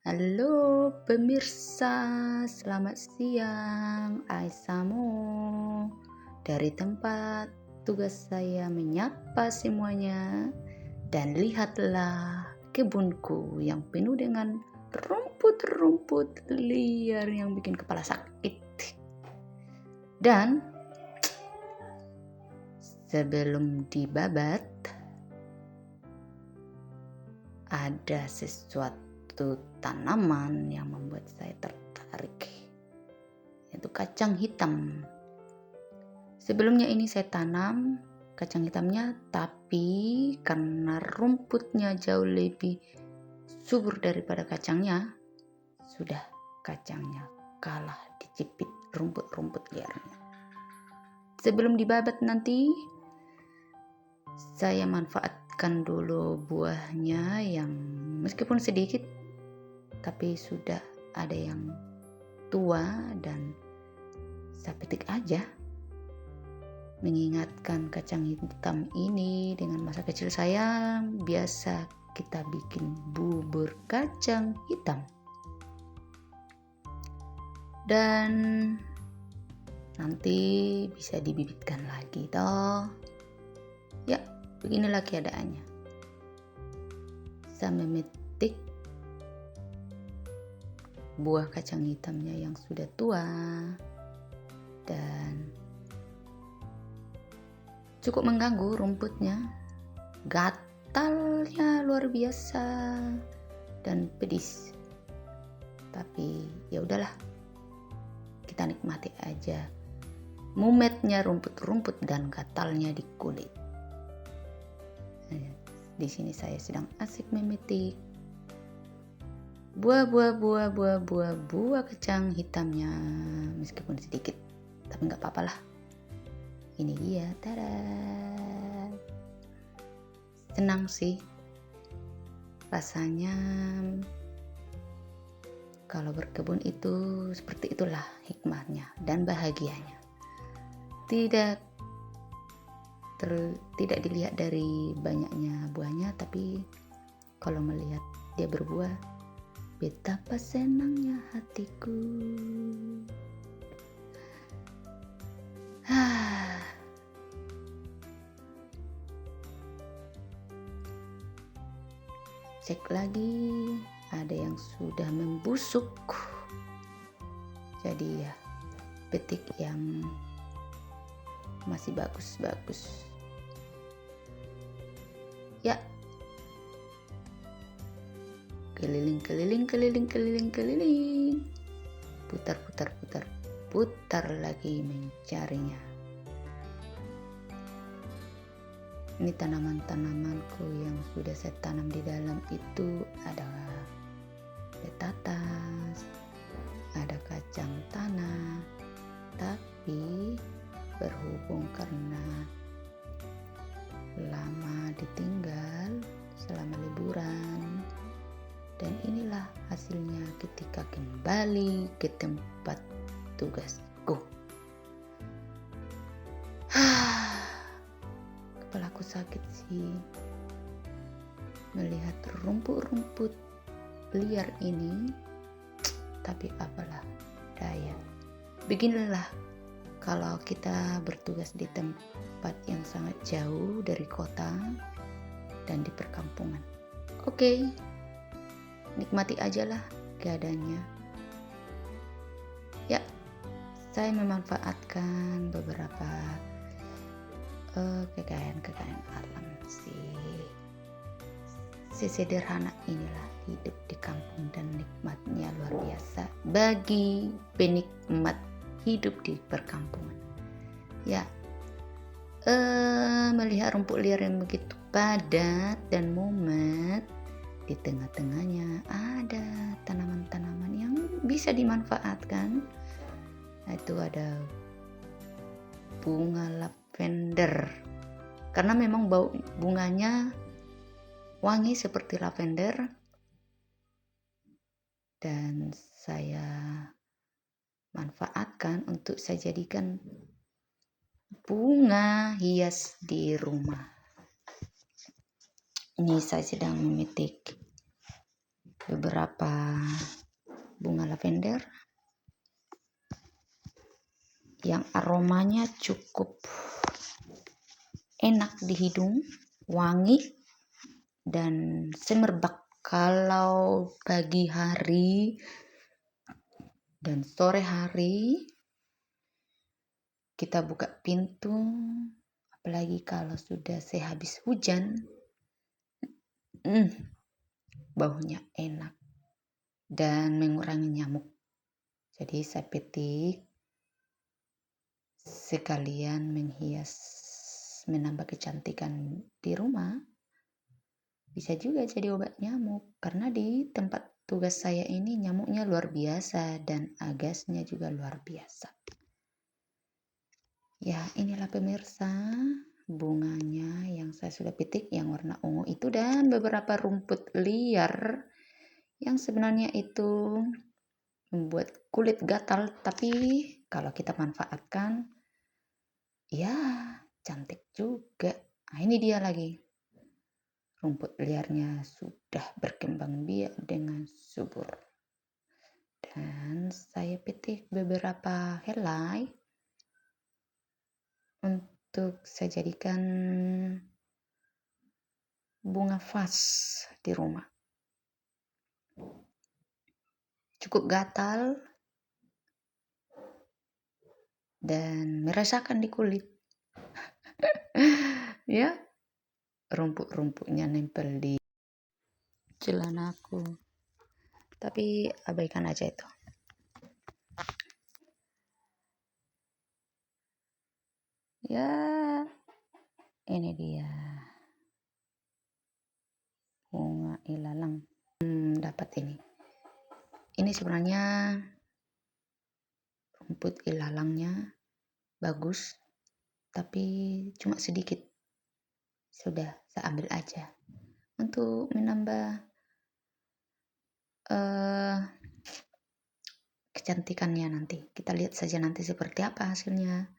Halo pemirsa, selamat siang. Aisyamo dari tempat tugas saya menyapa semuanya. Dan lihatlah kebunku yang penuh dengan rumput-rumput liar yang bikin kepala sakit. Dan sebelum dibabat, ada sesuatu tanaman yang membuat saya tertarik, yaitu kacang hitam. Sebelumnya ini saya tanam kacang hitamnya, tapi karena rumputnya jauh lebih subur daripada kacangnya, sudah kacangnya kalah dicipit rumput-rumput liarnya. Sebelum dibabat nanti, saya manfaatkan dulu buahnya yang meskipun sedikit, tapi sudah ada yang tua dan saya petik aja. Mengingatkan kacang hitam ini dengan masa kecil saya, biasa kita bikin bubur kacang hitam. Dan nanti bisa dibibitkan lagi toh. Ya, beginilah keadaannya. Saya memetik buah kacang hitamnya yang sudah tua dan cukup mengganggu rumputnya, gatalnya luar biasa dan pedis. Tapi ya udahlah, kita nikmati aja mumetnya rumput-rumput dan gatalnya di kulit. Di sini saya sedang asik memetik buah kacang hitamnya, meskipun sedikit, tapi nggak apa-apa lah. Ini dia, tada. Senang sih rasanya. Kalau berkebun itu seperti itulah hikmahnya dan bahagianya. Tidak dilihat dari banyaknya buahnya, tapi kalau melihat dia berbuah, betapa senangnya hatiku. Cek lagi, ada yang sudah membusuk. Jadi ya, petik yang masih bagus-bagus. Ya, keliling. Putar lagi mencarinya. Ini tanaman-tanamanku yang sudah saya tanam di dalam itu ada petatas, ada kacang tanah, tapi berhubung karena lama ditinggal selama liburan, dan inilah hasilnya ketika kembali ke tempat tugasku. Kepalaku sakit sih melihat rumput-rumput liar ini, tapi apalah daya. Beginilah kalau kita bertugas di tempat yang sangat jauh dari kota dan di perkampungan. Oke, nikmati aja lah keadaannya. Ya, saya memanfaatkan beberapa kekayaan alam sih. Sesederhana inilah hidup di kampung dan nikmatnya luar biasa bagi penikmat hidup di perkampungan. Ya, melihat rumput liar yang begitu padat dan mumet, di tengah-tengahnya ada tanaman-tanaman yang bisa dimanfaatkan. Itu ada bunga lavender, karena memang bau bunganya wangi seperti lavender, dan saya manfaatkan untuk saya jadikan bunga hias di rumah. Ini saya sedang memetik beberapa bunga lavender yang aromanya cukup enak di hidung, wangi dan semerbak kalau pagi hari dan sore hari kita buka pintu, apalagi kalau sudah sehabis hujan, baunya enak dan mengurangi nyamuk. Jadi saya petik sekalian menghias, menambah kecantikan di rumah. Bisa juga jadi obat nyamuk, karena di tempat tugas saya ini nyamuknya luar biasa dan agasnya juga luar biasa. Ya, inilah pemirsa bunganya yang saya sudah petik yang warna ungu itu, dan beberapa rumput liar yang sebenarnya itu membuat kulit gatal, tapi kalau kita manfaatkan ya cantik juga. Nah, ini dia lagi. Rumput liarnya sudah berkembang biak dengan subur. Dan saya petik beberapa helai untuk saya jadikan bunga vas di rumah. Cukup gatal dan merasakan di kulit. Ya, rumput-rumputnya nempel di celanaku. Tapi abaikan aja itu. Ya, ini dia bunga ilalang. Dapat ini. Ini sebenarnya rumput ilalangnya bagus, tapi cuma sedikit. Sudah, saya ambil aja untuk menambah kecantikannya nanti. Kita lihat saja nanti seperti apa hasilnya.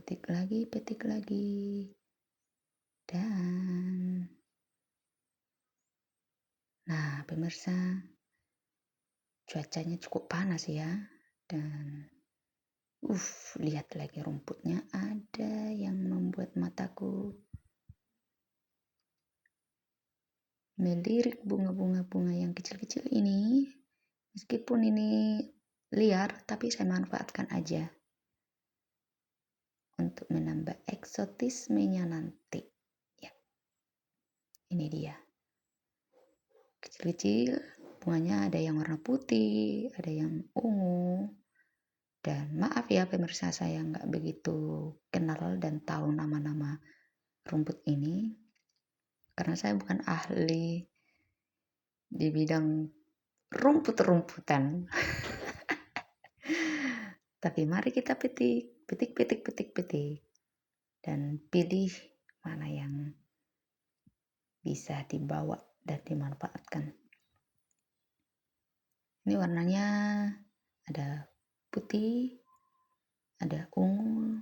Petik lagi. Dan nah, pemirsa, cuacanya cukup panas ya. Dan lihat lagi rumputnya ada yang membuat mataku melirik bunga-bunga yang kecil-kecil ini. Meskipun ini liar, tapi saya manfaatkan aja untuk menambah eksotismenya nanti. Ya, ini dia. Kecil-kecil, bunganya ada yang warna putih, ada yang ungu. Dan maaf ya pemirsa, saya nggak begitu kenal dan tahu nama-nama rumput ini. Karena saya bukan ahli di bidang rumput-rumputan. Tapi mari kita petik. Dan pilih mana yang bisa dibawa dan dimanfaatkan. Ini warnanya ada putih, ada ungu.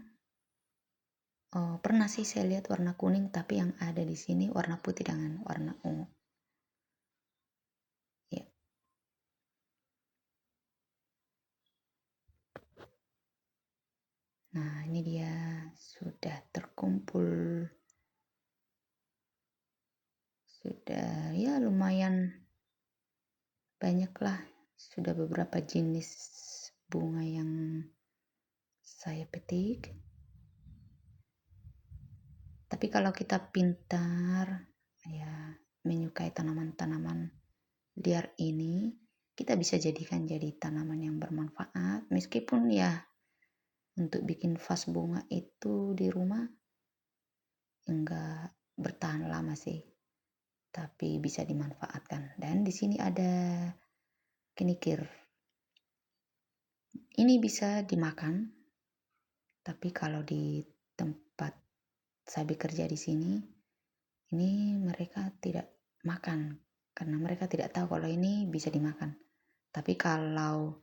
Pernah sih saya lihat warna kuning, tapi yang ada di sini warna putih dengan warna ungu. Ya. Nah, ini dia sudah terkumpul. Sudah ya lumayan banyak lah. Sudah beberapa jenis bunga yang saya petik. Tapi kalau kita pintar ya menyukai tanaman-tanaman liar ini, kita bisa jadikan jadi tanaman yang bermanfaat. Meskipun ya untuk bikin vas bunga itu di rumah enggak bertahan lama sih, tapi bisa dimanfaatkan. Dan di sini ada kenikir. Ini bisa dimakan, tapi kalau di tempat saya bekerja di sini, ini mereka tidak makan karena mereka tidak tahu kalau ini bisa dimakan. Tapi kalau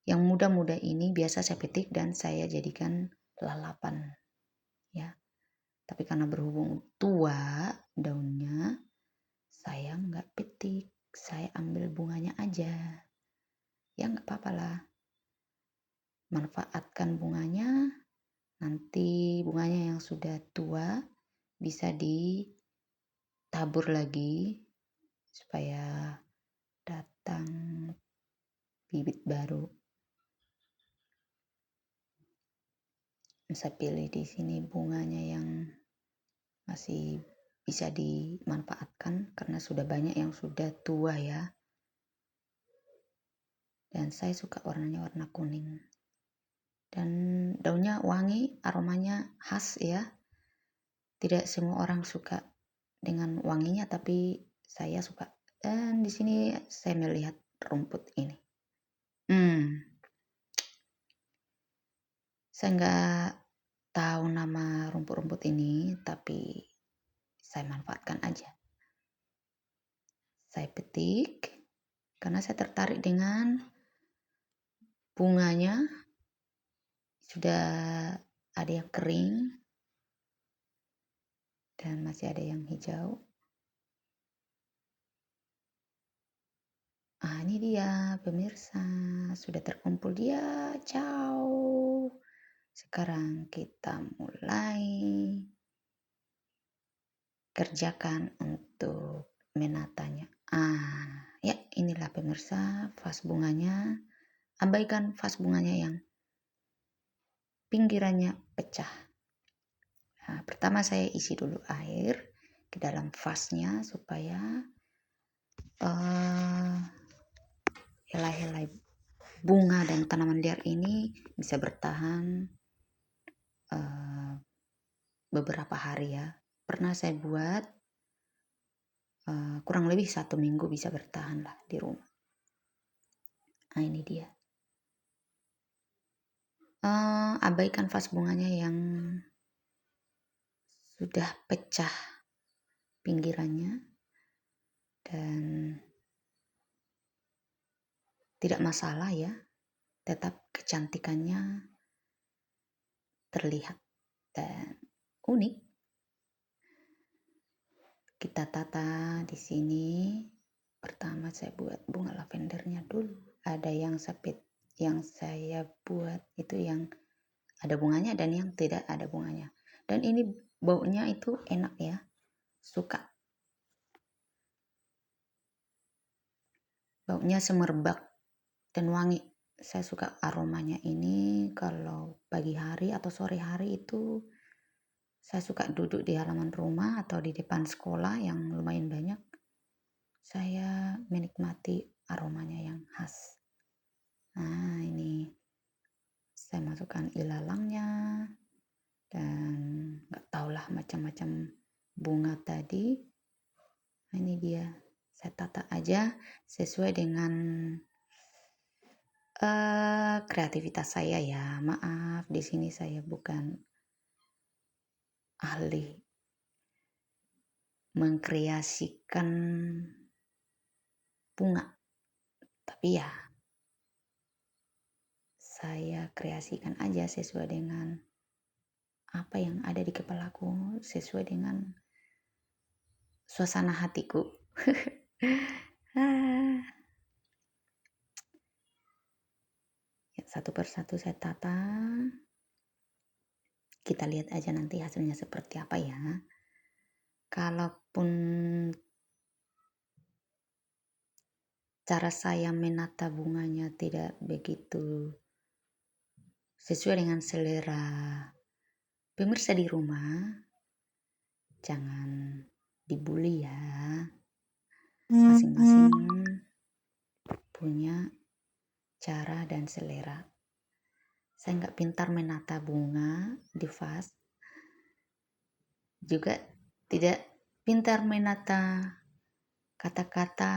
yang muda-muda ini biasa saya petik dan saya jadikan lalapan, ya. Tapi karena berhubung tua daunnya, saya nggak petik, saya ambil bunganya aja. Ya nggak apa-apa lah, manfaatkan bunganya. Nanti bunganya yang sudah tua bisa ditabur lagi supaya datang bibit baru. Saya pilih di sini bunganya yang masih bisa dimanfaatkan karena sudah banyak yang sudah tua ya. Dan saya suka warnanya warna kuning. Dan daunnya wangi, aromanya khas ya. Tidak semua orang suka dengan wanginya, tapi saya suka. Dan di sini saya melihat rumput ini. Saya nggak tahu nama rumput-rumput ini, tapi saya manfaatkan aja. Saya petik karena saya tertarik dengan bunganya. Sudah ada yang kering dan masih ada yang hijau. Ini dia pemirsa, sudah terkumpul dia. Ciao. Sekarang kita mulai kerjakan untuk menatanya. Ya inilah pemirsa vas bunganya. Abaikan vas bunganya yang pinggirannya pecah. Pertama saya isi dulu air ke dalam vasnya supaya helai-helai bunga dan tanaman liar ini bisa bertahan beberapa hari ya. Pernah saya buat kurang lebih 1 minggu bisa bertahan lah di rumah. Ini dia. Abaikan vas bunganya yang sudah pecah pinggirannya dan tidak masalah ya, tetap kecantikannya terlihat dan unik. Kita tata di sini. Pertama saya buat bunga lavendernya dulu. Ada yang saya buat itu yang ada bunganya dan yang tidak ada bunganya. Dan ini baunya itu enak ya, suka. Baunya semerbak dan wangi. Saya suka aromanya ini kalau pagi hari atau sore hari itu saya suka duduk di halaman rumah atau di depan sekolah yang lumayan banyak. Saya menikmati aromanya yang khas. Ini saya masukkan ilalangnya dan nggak tahulah macam-macam bunga tadi. Ini dia, saya tata aja sesuai dengan kreativitas saya ya. Maaf, di sini saya bukan ahli mengkreasikan bunga, tapi ya saya kreasikan aja sesuai dengan apa yang ada di kepalaku, sesuai dengan suasana hatiku. Satu persatu saya tata. Kita lihat aja nanti hasilnya seperti apa ya. Kalaupun cara saya menata bunganya tidak begitu sesuai dengan selera pemirsa di rumah, jangan dibully ya. Masing-masing punya cara dan selera. Saya nggak pintar menata bunga di vas, juga tidak pintar menata kata-kata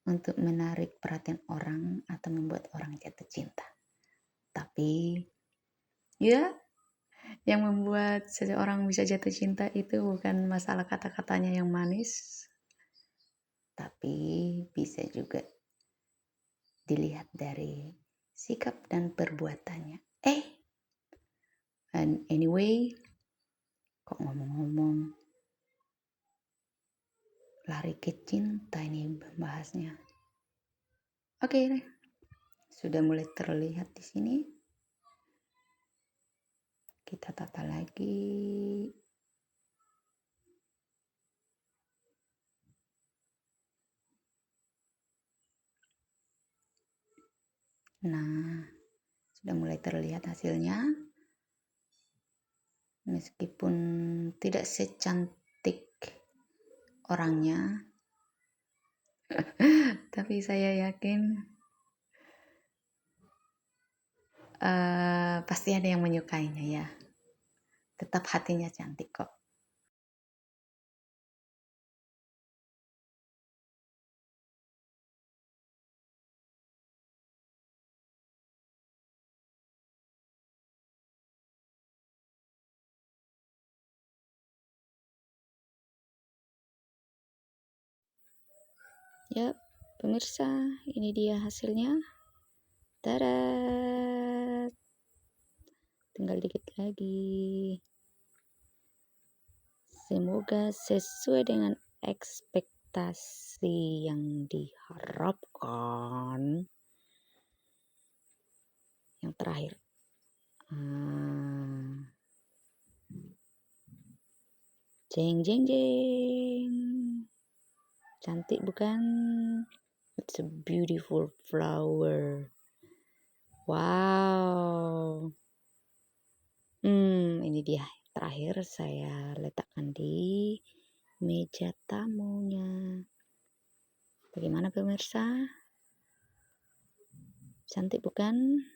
untuk menarik perhatian orang atau membuat orang jatuh cinta. Tapi ya, yang membuat seseorang bisa jatuh cinta itu bukan masalah kata-katanya yang manis, tapi bisa juga dilihat dari sikap dan perbuatannya. And anyway, kok ngomong-ngomong lari ke cinta ini bahasnya. Oke, sudah mulai terlihat di sini. Kita tata lagi. Nah, sudah mulai terlihat hasilnya. Meskipun tidak secantik orangnya, tapi saya yakin pasti ada yang menyukainya ya. Tetap hatinya cantik kok. Ya, pemirsa, ini dia hasilnya. Tada! Tinggal dikit lagi. Semoga sesuai dengan ekspektasi yang diharapkan. Yang terakhir. Jeng jeng jeng. Cantik bukan? It's a beautiful flower. Wow. Ini dia. Terakhir saya letakkan di meja tamunya. Bagaimana pemirsa? Cantik bukan?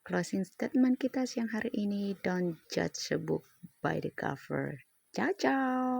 Closing statement kita siang hari ini, don't judge a book by the cover. Ciao ciao.